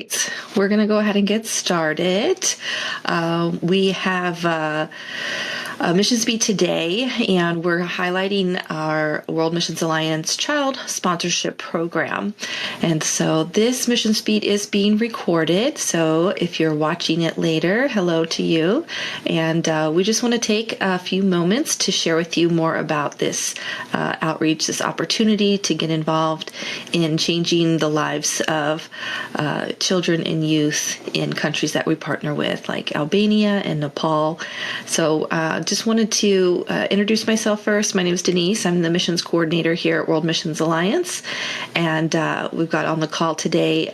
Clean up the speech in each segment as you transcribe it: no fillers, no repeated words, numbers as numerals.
right, we're going to go ahead and get started. We have a Missions Beat today, and we're highlighting our World Missions Alliance Child Sponsorship Program. And so this Missions Beat is being recorded, so if you're watching it later, hello to you. And we just want to take a few moments to share with you more about this outreach, this opportunity to get involved in changing the lives of children and youth in countries that we partner with, like Albania and Nepal. So just wanted to introduce myself first. My name is Denise. I'm the missions coordinator here at World Missions Alliance. And we've got on the call today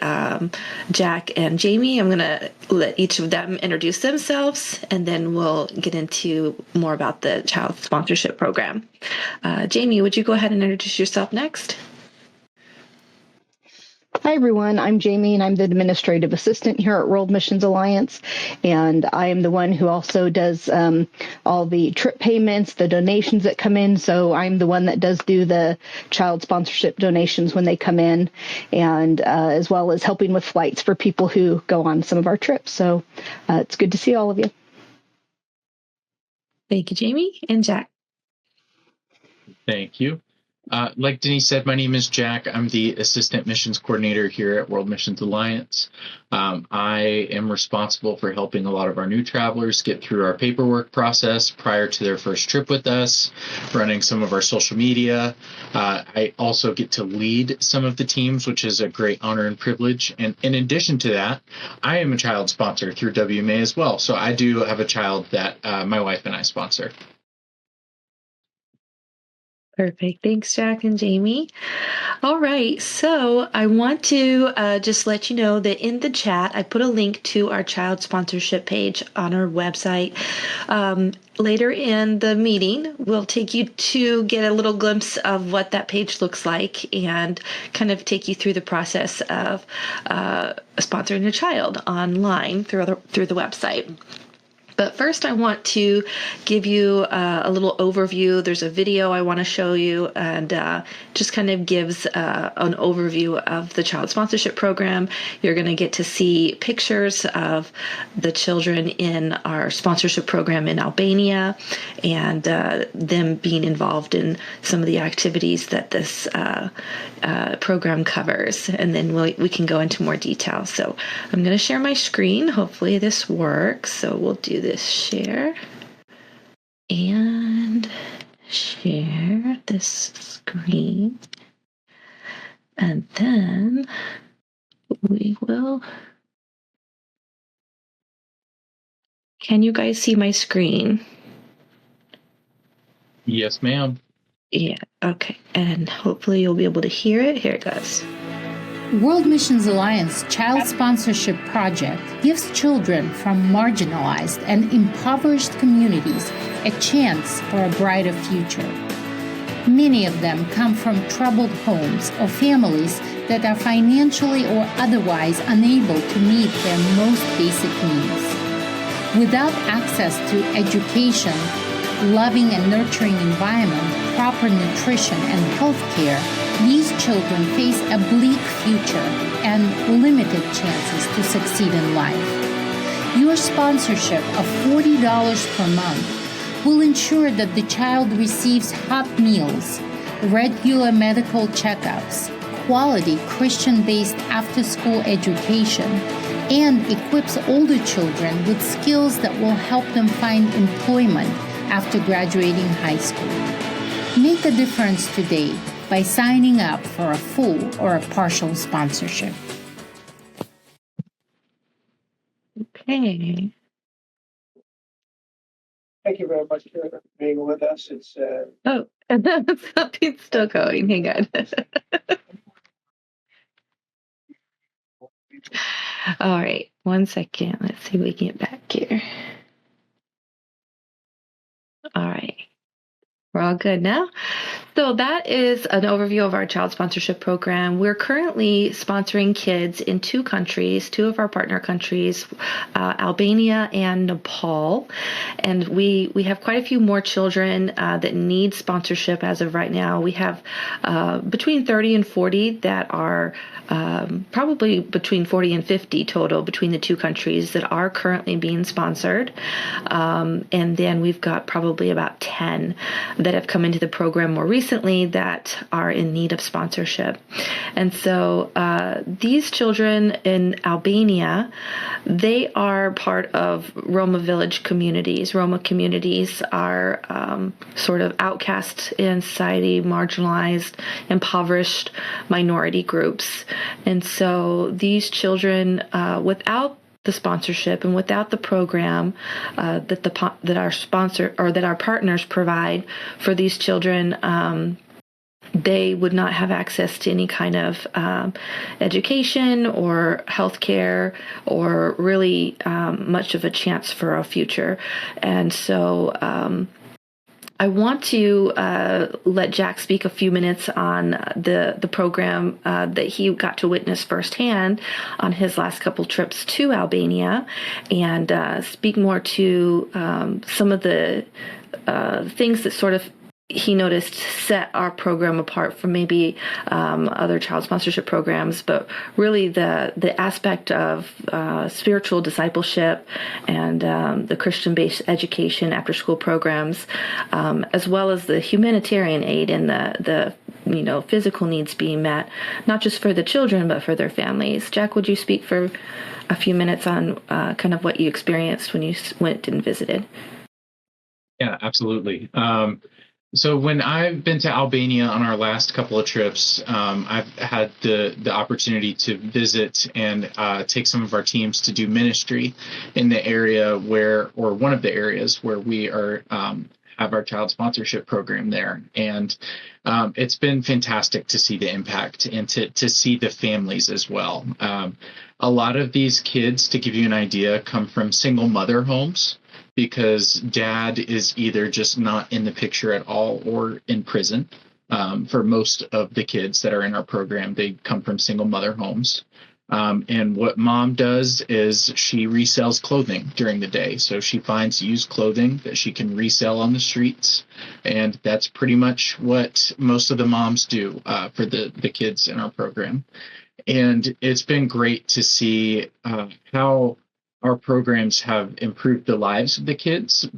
Jack and Jamie. I'm going to let each of them introduce themselves, and then we'll get into more about the child sponsorship program. Jamie, would you go ahead and introduce yourself next? Hi, everyone. I'm Jamie, and I'm the administrative assistant here at World Missions Alliance. And I am the one who also does all the trip payments, the donations that come in. So I'm the one that does do the child sponsorship donations when they come in, and as well as helping with flights for people who go on some of our trips. So it's good to see all of you. Thank you, Jamie. And Jack. Thank you. Like Denise said, my name is Jack. I'm the Assistant Missions Coordinator here at World Missions Alliance. I am responsible for helping a lot of our new travelers get through our paperwork process prior to their first trip with us, running some of our social media. I also get to lead some of the teams, which is a great honor and privilege. And in addition to that, I am a child sponsor through WMA as well. So I do have a child that my wife and I sponsor. Perfect. Thanks, Jack and Jamie. All right. So I want to just let you know that in the chat, I put a link to our child sponsorship page on our website. Later in the meeting, we'll take you to get a little glimpse of what that page looks like and kind of take you through the process of sponsoring a child online through the website. But first, I want to give you a little overview. There's a video I want to show you, and just kind of gives an overview of the child sponsorship program. You're going to get to see pictures of the children in our sponsorship program in Albania, and them being involved in some of the activities that this program covers. And then we can go into more detail. So I'm going to share my screen. Hopefully this works. So we'll do this share and share this screen, and then we will. Can you guys see my screen? Yes, ma'am. Yeah, okay. And hopefully you'll be able to hear it. Here it goes. World Missions Alliance Child Sponsorship Project gives children from marginalized and impoverished communities a chance for a brighter future. Many of them come from troubled homes or families that are financially or otherwise unable to meet their most basic needs. Without access to education, loving and nurturing environment, proper nutrition, and health care, these children face a bleak future and limited chances to succeed in life. Your sponsorship of $40 per month will ensure that the child receives hot meals, regular medical checkups, quality Christian-based after-school education, and equips older children with skills that will help them find employment after graduating high school. Make a difference today by signing up for a full or a partial sponsorship. Okay. Thank you very much for being with us. It's Something's still going. Hang on. All right, 1 second. Let's see if we can get back here. All right. We're all good now. So that is an overview of our child sponsorship program. We're currently sponsoring kids in 2 countries, 2 of our partner countries, Albania and Nepal. And we have quite a few more children that need sponsorship as of right now. We have between 30 and 40 that are probably between 40 and 50 total between the 2 countries that are currently being sponsored. And then we've got probably about 10 that have come into the program more recently that are in need of sponsorship. And so these children in Albania, they are part of Roma village communities. Roma communities are sort of outcast in society, marginalized, impoverished minority groups. And so these children, without the sponsorship and without the program that our sponsor or that our partners provide for these children, they would not have access to any kind of education or healthcare or really much of a chance for a future. And so I want to let Jack speak a few minutes on the program that he got to witness firsthand on his last couple trips to Albania, and speak more to some of the things that sort of he noticed set our program apart from maybe other child sponsorship programs, but really the aspect of spiritual discipleship and the Christian-based education after-school programs, as well as the humanitarian aid and the physical needs being met, not just for the children but for their families. Jack, would you speak for a few minutes on kind of what you experienced when you went and visited? Yeah, absolutely. So when I've been to Albania on our last couple of trips, I've had the opportunity to visit and take some of our teams to do ministry in the area or one of the areas where we are have our child sponsorship program there. And it's been fantastic to see the impact and to see the families as well. A lot of these kids, to give you an idea, come from single mother homes, because dad is either just not in the picture at all or in prison. For most of the kids that are in our program, they come from single mother homes. And what mom does is she resells clothing during the day. So she finds used clothing that she can resell on the streets. And that's pretty much what most of the moms do for the kids in our program. And it's been great to see how our programs have improved the lives of the kids.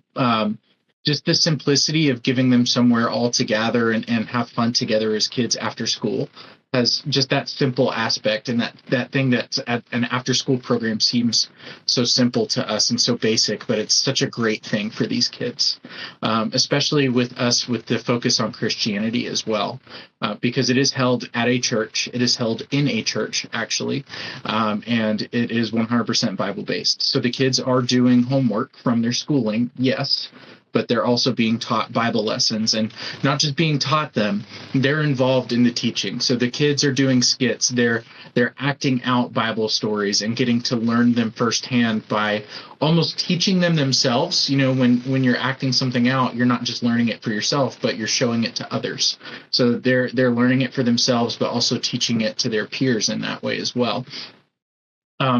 Just the simplicity of giving them somewhere all to gather and have fun together as kids after school has just that simple aspect, and that thing that's at an after school program seems so simple to us and so basic, but it's such a great thing for these kids, especially with us with the focus on Christianity as well, because it is held at a church. It is held in a church, actually, and it is 100% Bible based. So the kids are doing homework from their schooling, yes, but they're also being taught Bible lessons, and not just being taught them, they're involved in the teaching. So the kids are doing skits, they're acting out Bible stories and getting to learn them firsthand by almost teaching them themselves. When you're acting something out, you're not just learning it for yourself, but you're showing it to others. So they're learning it for themselves, but also teaching it to their peers in that way as well.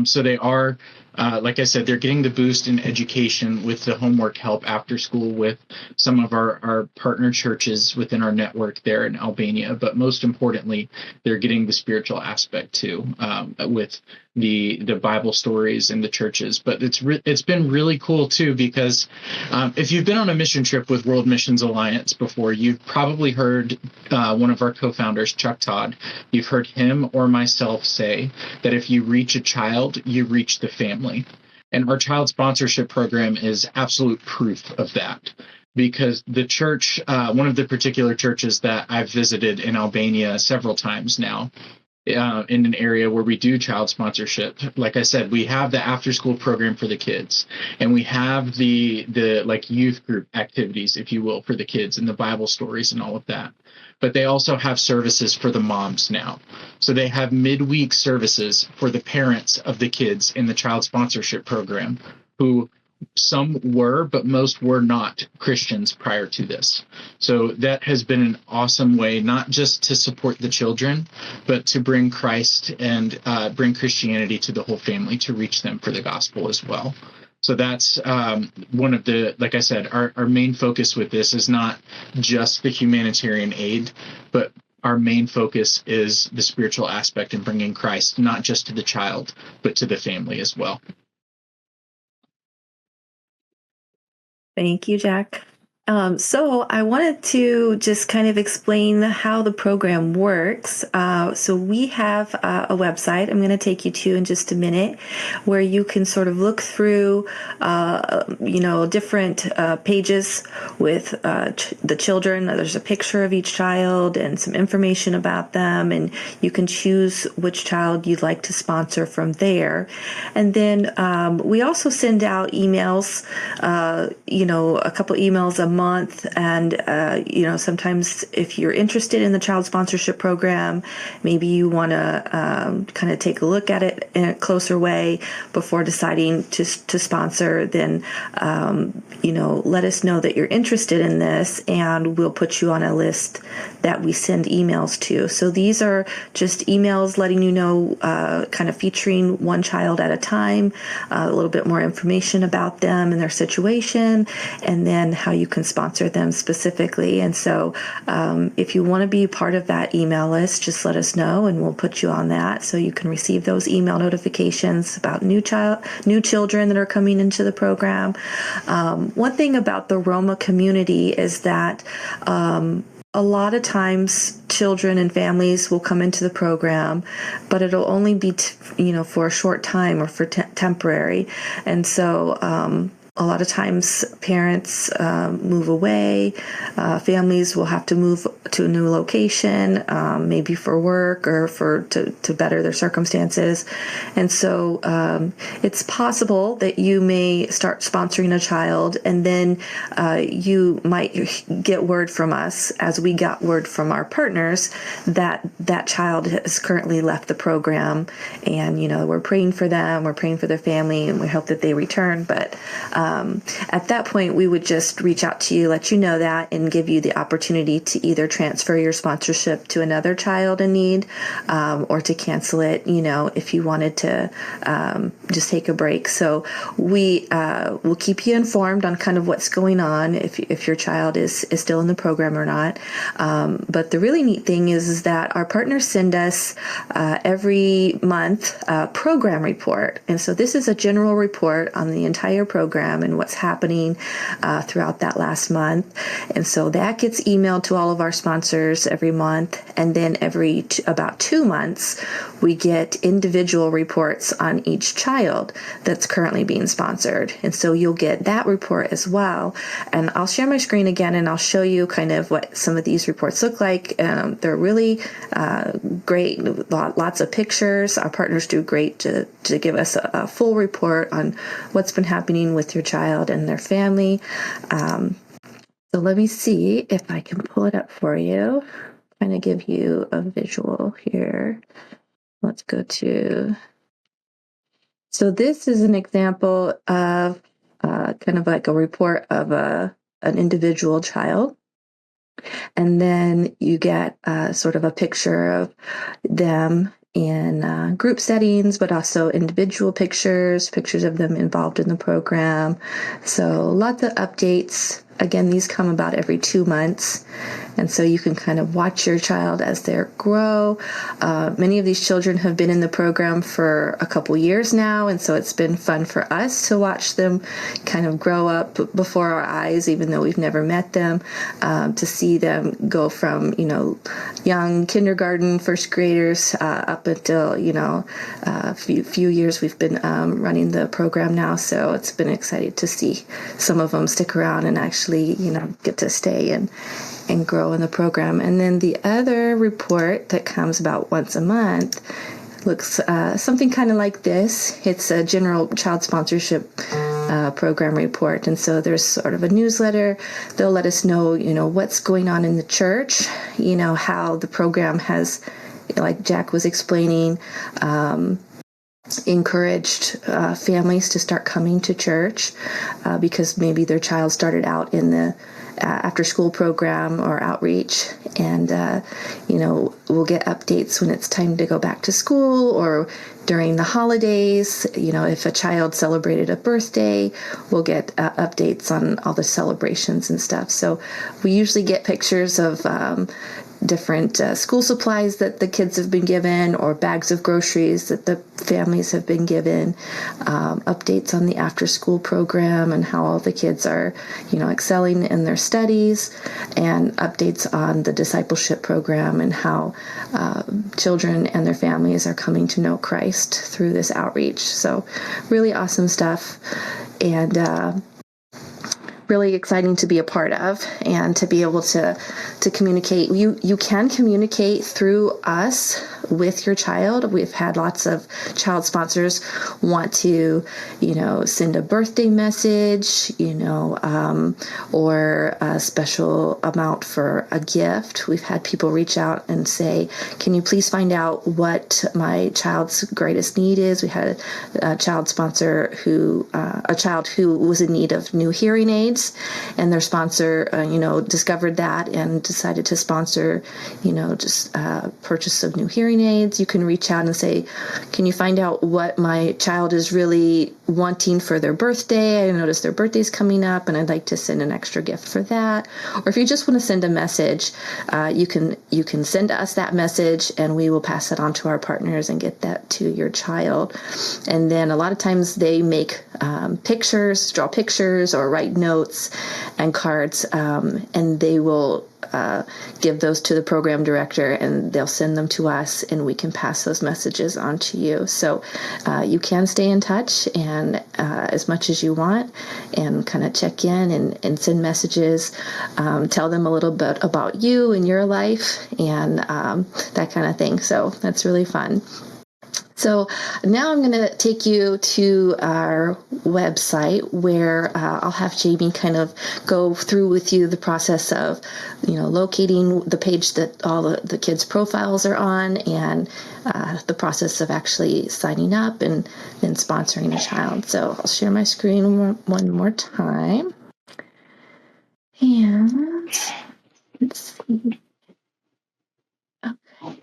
So they are, like I said, they're getting the boost in education with the homework help after school with some of our partner churches within our network there in Albania. But most importantly, they're getting the spiritual aspect too, with the Bible stories in the churches. But it's been really cool too, because if you've been on a mission trip with World Missions Alliance before, you've probably heard one of our co-founders, Chuck Todd. You've heard him or myself say that if you reach a child, you reach the family. And our child sponsorship program is absolute proof of that. Because the church, one of the particular churches that I've visited in Albania several times now, in an area where we do child sponsorship, like I said, we have the after school program for the kids, and we have the like youth group activities, if you will, for the kids, and the Bible stories and all of that. But they also have services for the moms now. So they have midweek services for the parents of the kids in the child sponsorship program, who some were, but most were not Christians prior to this. So that has been an awesome way, not just to support the children, but to bring Christ and bring Christianity to the whole family, to reach them for the gospel as well. So that's one of the, like I said, our main focus with this is not just the humanitarian aid, but our main focus is the spiritual aspect and bringing Christ, not just to the child, but to the family as well. Thank you, Jack. So I wanted to just kind of explain how the program works. So we have a website I'm going to take you to in just a minute, where you can sort of look through, different pages with the children. There's a picture of each child and some information about them, and you can choose which child you'd like to sponsor from there. And then we also send out emails, a couple emails a month, and sometimes if you're interested in the child sponsorship program, maybe you want to kind of take a look at it in a closer way before deciding to sponsor, then let us know that you're interested in this, and we'll put you on a list that we send emails to. So these are just emails letting you know, kind of featuring one child at a time, a little bit more information about them and their situation, and then how you can sponsor them specifically. And so if you want to be part of that email list, just let us know and we'll put you on that so you can receive those email notifications about new children that are coming into the program. One thing about the Roma community is that a lot of times children and families will come into the program, but it'll only be for a short time or for temporary. And so a lot of times parents move away, families will have to move to a new location, maybe for work or to better their circumstances. And so it's possible that you may start sponsoring a child, and then you might get word from us, as we got word from our partners, that that child has currently left the program, and we're praying for them, we're praying for their family, and we hope that they return. But at that point, we would just reach out to you, let you know that, and give you the opportunity to either transfer your sponsorship to another child in need, or to cancel it, if you wanted to just take a break. So we will keep you informed on kind of what's going on, if your child is still in the program or not. But the really neat thing is that our partners send us every month a program report. And so this is a general report on the entire program and what's happening throughout that last month. And so that gets emailed to all of our sponsors every month. And then every about 2 months, we get individual reports on each child that's currently being sponsored. And so you'll get that report as well. And I'll share my screen again, and I'll show you kind of what some of these reports look like. They're really great, lots of pictures. Our partners do great to give us a full report on what's been happening with your child and their family. So let me see if I can pull it up for you. Kind of give you a visual here. Let's go to. So this is an example of kind of like a report of an individual child. And then you get sort of a picture of them in group settings, but also individual pictures of them involved in the program. So lots of updates. Again, these come about every 2 months. And so you can kind of watch your child as they grow. Many of these children have been in the program for a couple years now. And so it's been fun for us to watch them kind of grow up before our eyes, even though we've never met them, to see them go from, young kindergarten, first graders, up until, a few years we've been running the program now. So it's been exciting to see some of them stick around and actually, get to stay and grow in the program. And then the other report that comes about once a month looks something kind of like this. It's a general child sponsorship program report. And so there's sort of a newsletter. They'll let us know, what's going on in the church, how the program has, like Jack was explaining, encouraged families to start coming to church because maybe their child started out in the after school program or outreach, and we'll get updates when it's time to go back to school or during the holidays. If a child celebrated a birthday, we'll get updates on all the celebrations and stuff. So we usually get pictures of different school supplies that the kids have been given, or bags of groceries that the families have been given, updates on the after school program and how all the kids are excelling in their studies, and updates on the discipleship program and how children and their families are coming to know Christ through this outreach. So really awesome stuff, and really exciting to be a part of and to be able to communicate. You can communicate through us with your child. We've had lots of child sponsors want to, send a birthday message, or a special amount for a gift. We've had people reach out and say, can you please find out what my child's greatest need is? We had a child sponsor a child who was in need of new hearing aids, and their sponsor, discovered that and decided to sponsor, just purchase of new hearing aids. You can reach out and say, can you find out what my child is really wanting for their birthday? I noticed their birthday's coming up and I'd like to send an extra gift for that. Or if you just want to send a message, you can send us that message and we will pass it on to our partners and get that to your child. And then a lot of times they make pictures, draw pictures or write notes and cards, and they will give those to the program director, and they'll send them to us, and we can pass those messages on to you. So you can stay in touch and as much as you want, and kind of check in and send messages, tell them a little bit about you and your life and that kind of thing. So that's really fun. So now I'm going to take you to our website where I'll have Jamie kind of go through with you the process of, locating the page that all the kids' profiles are on, and the process of actually signing up and then sponsoring a child. So I'll share my screen one more time. And let's see. Okay.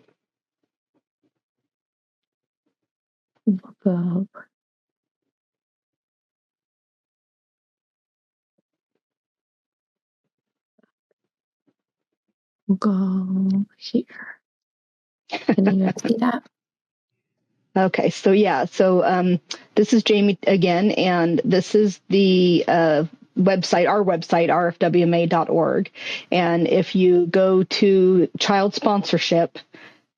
We'll go. We'll go here. Can you see that? Okay, so this is Jamie again, and this is the website, our website, rfwma.org. And if you go to child sponsorship,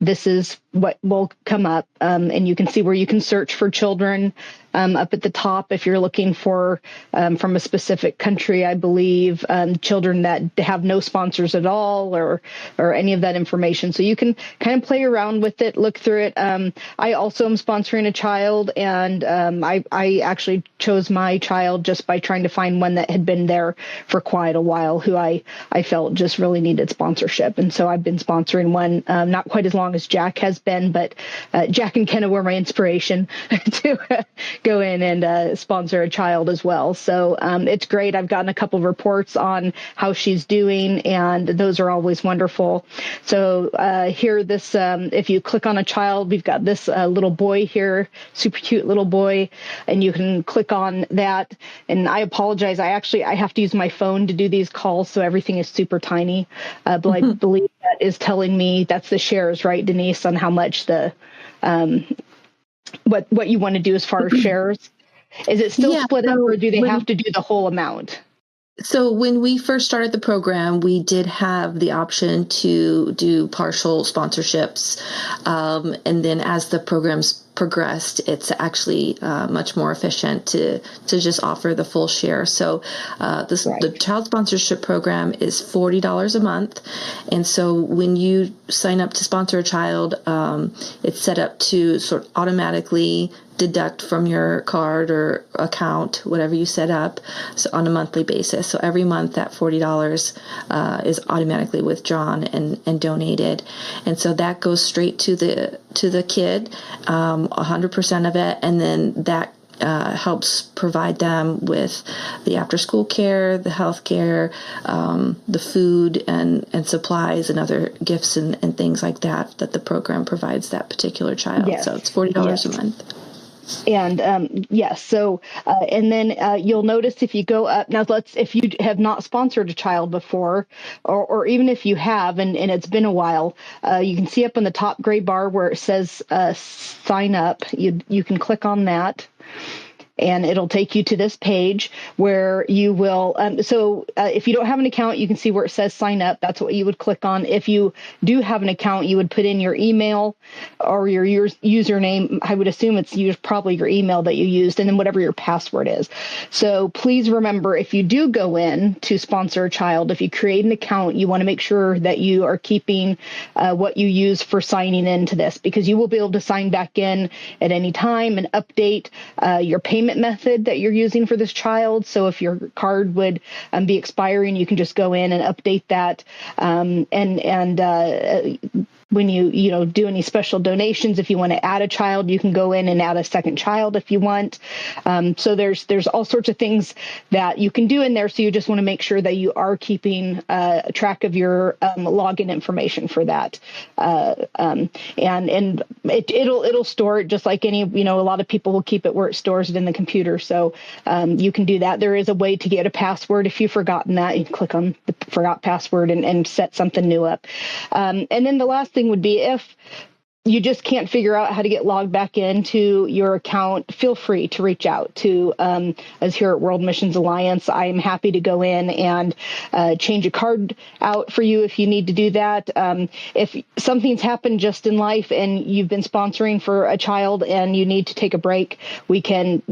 this is what will come up, and you can see where you can search for children up at the top if you're looking for from a specific country, I believe, children that have no sponsors at all or any of that information. So you can kind of play around with it, look through it. I also am sponsoring a child, and I actually chose my child just by trying to find one that had been there for quite a while, who I felt just really needed sponsorship. And so I've been sponsoring one, not quite as long as Jack has been, but Jack and Kenna were my inspiration to go in and sponsor a child as well. So it's great. I've gotten a couple of reports on how she's doing, and those are always wonderful. So here, if you click on a child, we've got this little boy here, super cute little boy, and you can click on that. And I apologize. I have to use my phone to do these calls, so everything is super tiny. But I believe that is telling me that's the shares, right, Denise, on how much the what you want to do as far as shares. Is it still split up, or do they have to do the whole amount? So when we first started the program, we did have the option to do partial sponsorships. And then as the programs progressed, it's actually much more efficient to just offer the full share. So the child sponsorship program is $40 a month. And so when you sign up to sponsor a child, it's set up to sort of automatically deduct from your card or account, whatever you set up, so on a monthly basis. So every month that $40 is automatically withdrawn and donated, and so that goes straight to the kid, 100% of it, and then that helps provide them with the after-school care, the health care, the food and supplies and other gifts and things like that the program provides that particular child. Yes. So it's $40 Yes. a month. And yes, so and then you'll notice if you go up now, if you have not sponsored a child before, or even if you have and it's been a while, you can see up in the top gray bar where it says sign up. You can click on that, and it'll take you to this page where you will. If you don't have an account, you can see where it says sign up. That's what you would click on. If you do have an account, you would put in your email or your username. I would assume it's probably your email that you used, and then whatever your password is. So please remember, if you do go in to sponsor a child, if you create an account, you want to make sure that you are keeping what you use for signing into this, because you will be able to sign back in at any time and update your payment method that you're using for this child. So if your card would be expiring, you can just go in and update that. When you do any special donations, if you want to add a child, you can go in and add a second child if you want. So there's all sorts of things that you can do in there. So you just want to make sure that you are keeping track of your login information for that. And it'll store it just like any, a lot of people will keep it where it stores it in the computer. So you can do that. There is a way to get a password. If you've forgotten that, you can click on the forgot password and set something new up. And then the last thing would be, if you just can't figure out how to get logged back into your account, feel free to reach out to us here at World Missions Alliance. I am happy to go in and change a card out for you if you need to do that. If something's happened just in life and you've been sponsoring for a child and you need to take a break, we can,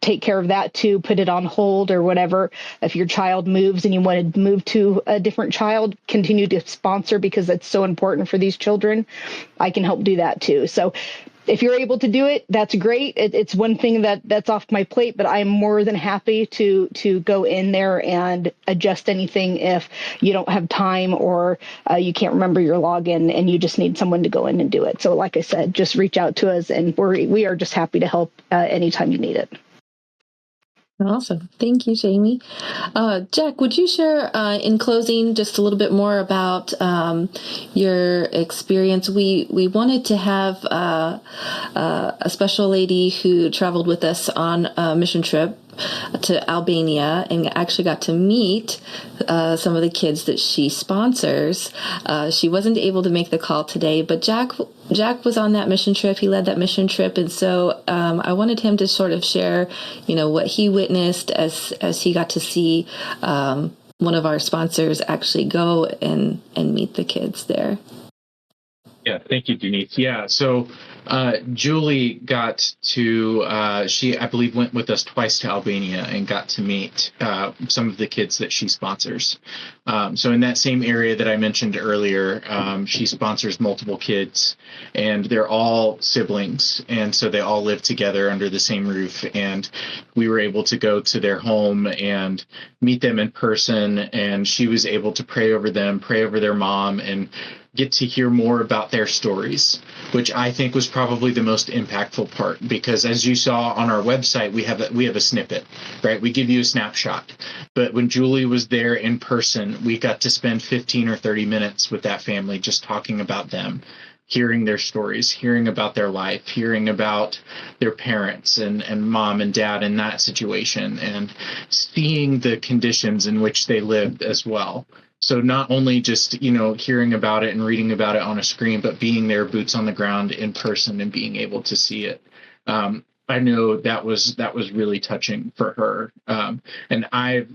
take care of that too, put it on hold or whatever. If your child moves and you want to move to a different child, continue to sponsor because it's so important for these children, I can help do that too. So if you're able to do it, that's great. It's one thing that's off my plate, but I'm more than happy to go in there and adjust anything if you don't have time or you can't remember your login and you just need someone to go in and do it. So like I said, just reach out to us and we are just happy to help anytime you need it. Awesome. Thank you, Jamie. Jack, would you share in closing just a little bit more about your experience? We wanted to have a special lady who traveled with us on a mission trip to Albania and actually got to meet some of the kids that she sponsors. She wasn't able to make the call today, but Jack was on that mission trip. He led that mission trip, and so I wanted him to sort of share, what he witnessed as he got to see one of our sponsors actually go and meet the kids there. Yeah, thank you, Denise. Yeah, so Julie got to, she, I believe, went with us twice to Albania and got to meet some of the kids that she sponsors. So in that same area that I mentioned earlier, she sponsors multiple kids, and they're all siblings. And so they all live together under the same roof. And we were able to go to their home and meet them in person. And she was able to pray over them, pray over their mom, and get to hear more about their stories, which I think was probably the most impactful part, because as you saw on our website, we have a snippet, right? We give you a snapshot. But when Julie was there in person, we got to spend 15 or 30 minutes with that family just talking about them, hearing their stories, hearing about their life, hearing about their parents and mom and dad in that situation, and seeing the conditions in which they lived as well. So not only just, hearing about it and reading about it on a screen, but being there, boots on the ground in person and being able to see it. I know that was really touching for her. And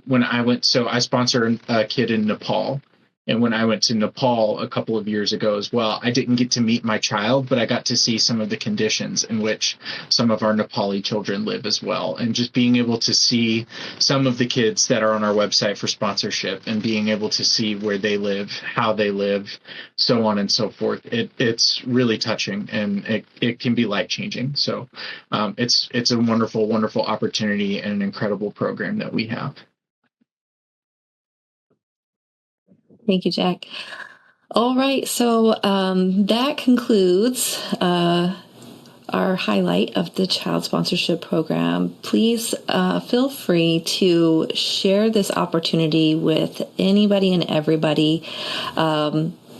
when I went, so I sponsor a kid in Nepal. And when I went to Nepal a couple of years ago as well, I didn't get to meet my child, but I got to see some of the conditions in which some of our Nepali children live as well. And just being able to see some of the kids that are on our website for sponsorship and being able to see where they live, how they live, so on and so forth, it's really touching, and it can be life-changing. So it's a wonderful, wonderful opportunity and an incredible program that we have. Thank you, Jack. All right, so that concludes our highlight of the child sponsorship program. Please feel free to share this opportunity with anybody and everybody.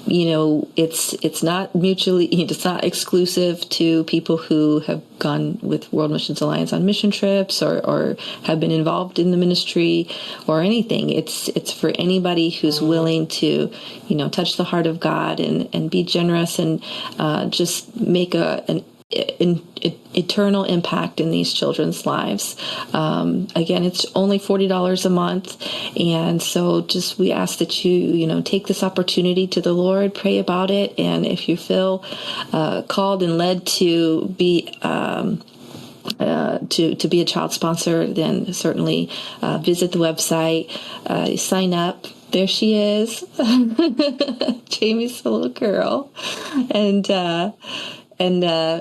It's not it's not exclusive to people who have gone with World Missions Alliance on mission trips or have been involved in the ministry or anything. It's for anybody who's willing to, touch the heart of God and be generous and just make an eternal impact in these children's lives. Again, it's only $40 a month, and so just we ask that you take this opportunity to the Lord, pray about it, and if you feel called and led to be to be a child sponsor, then certainly visit the website, sign up. There she is, Jamie's the little girl, and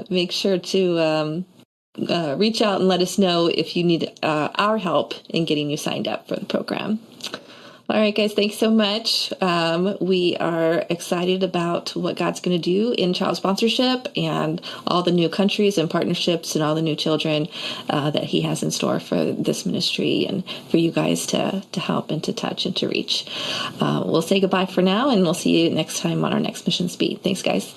make sure to reach out and let us know if you need our help in getting you signed up for the program. All right, guys, thanks so much. We are excited about what God's going to do in child sponsorship and all the new countries and partnerships and all the new children that he has in store for this ministry and for you guys to help and to touch and to reach. We'll say goodbye for now, and we'll see you next time on our next Mission Speed. Thanks, guys.